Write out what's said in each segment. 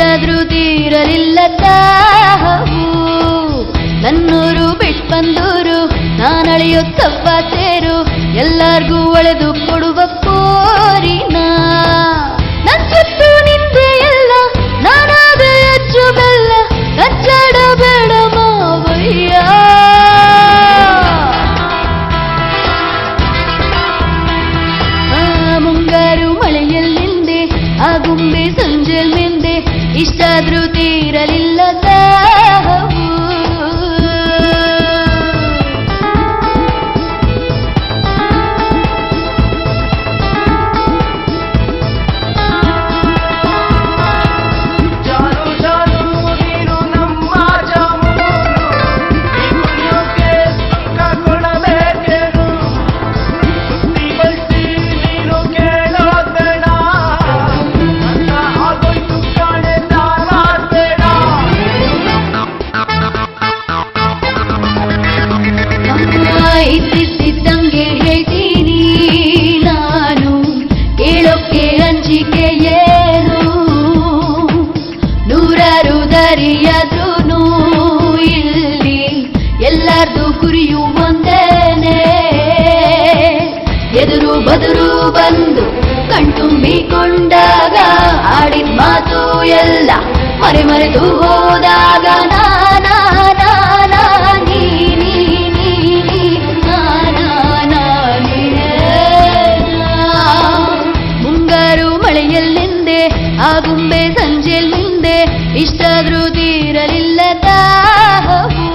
ಇಷ್ಟಾದ್ರೂ ತೀರಲಿಲ್ಲ ದಾಹವು. ನನ್ನೂರು ಬಿಟ್ಟು ಬಂದೂರು ನಾನಳೆಯುತ್ತವ್ವ ಸೇರು, ಎಲ್ಲಾರ್ಗೂ ಒಳೆದು ಕೊಡುವ ಕೋರಿನ. ನನ್ ಸುತ್ತು ನಿಂದೆ ಎಲ್ಲ ನಾನಾದ ಅಚ್ಚು ಬೆಲ್ಲ, ಕಚ್ಚಾಡಬೇಡ ಮಾವಯ್ಯ. ಮುಂಗಾರು ಮಳೆಯಲ್ಲಿಂದೆ ಆ ಗುಂಬೆ ಸಂಜೆ ಮಿಂದೆ, ಇಷ್ಟಾದ್ರೂ ತೀರಲಿಲ್ಲ ದಾಹವು. ಇದ್ದಿದ್ದಂಗೆ ಹೇಳ್ತೀನಿ ನಾನು, ಕೇಳೋಕ್ಕೆ ಅಂಜಿಕೆ ಏನು. ನೂರಾರು ದಾರಿಯಾದ್ರೂ ಇಲ್ಲಿ ಎಲ್ಲಾರ್ದು ಗುರಿಯು ಒಂದೇನೆ. ಎದುರು ಬದುರು ಬಂದು ಕಣ್ತುಂಬಿಕೊಂಡಾಗ ಆಡಿದ ಮಾತು ಎಲ್ಲ ಮರೆತು ಹೋದಾಗ ಮುಂಗಾರು ಮಳೆಯಲ್ಲಿಂದೆ ಆ ಗುಂಬೆ ಸಂಜೆಲ್ ಮುಂದೆ, ಇಷ್ಟಾದ್ರೂ ತೀರಲಿಲ್ಲ ದಾಹವು.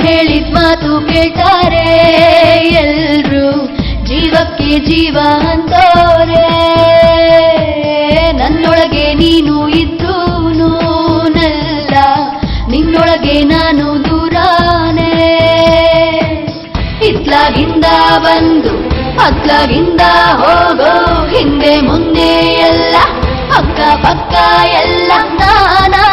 ಹೇಳಿದ ಮಾತು ಕೇಳ್ತಾರೆ ಎಲ್ರು, ಜೀವಕ್ಕೆ ಜೀವ ಅಂತೋರೆ. ನನ್ನೊಳಗೆ ನೀನು ಇದ್ದೂನು ನಲ್ಲ, ನಿನ್ನೊಳಗೆ ನಾನು ದೂರಾನೆ. ಇತ್ಲಾಗಿಂದ ಬಂದು ಅತ್ಲಾಗಿಂದ ಹೋಗೋ, ಹಿಂದೆ ಮುಂದೆ ಎಲ್ಲ ಅಕ್ಕ ಪಕ್ಕ ಎಲ್ಲ ನಾನಾ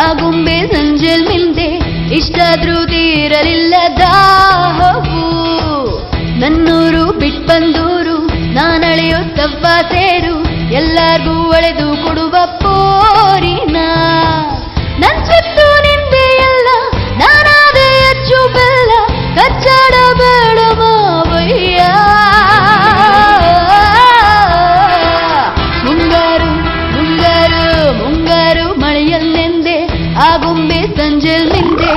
ಆ ಗುಂಬೆ ಸಂಜೆಲ್ ಮಿಂದೆ, ಇಷ್ಟಾದ್ರೂ ತೀರಲಿಲ್ಲ ದಾಹವು. ನನ್ನೂರು ಬಿಟ್ಟು ಬಂದೂರು ನಾನಳೆಯುತ್ತವ್ವ ಸೇರು, ಎಲ್ಲಾರ್ಗೂ ಒಳೆದು ಕೊಡುವ ಪೋರಿನ. ನನ್ ಸುತ್ತು ನಿಂದೆ ಎಲ್ಲ ನಾನಾದ ಅಚ್ಚು ಬೆಲ್ಲ, ಕಚ್ಚಾಡಬೇಡ ಮಾವಯ್ಯ. ಮುಂಗಾರು ಮಳೆಯಲ್ಲೆಂದೆ ಆ ಗುಂಬೆ ಸಂಜೆಲ್ ಮಿಂದೆ,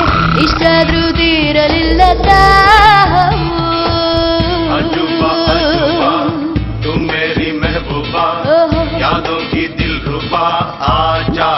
ಇಷ್ಟಾದ್ರೂ ತೀರಲಿಲ್ಲ ದಾಹವು. तुम मेरी महबूबा, यादों की दिलरुबा, आजा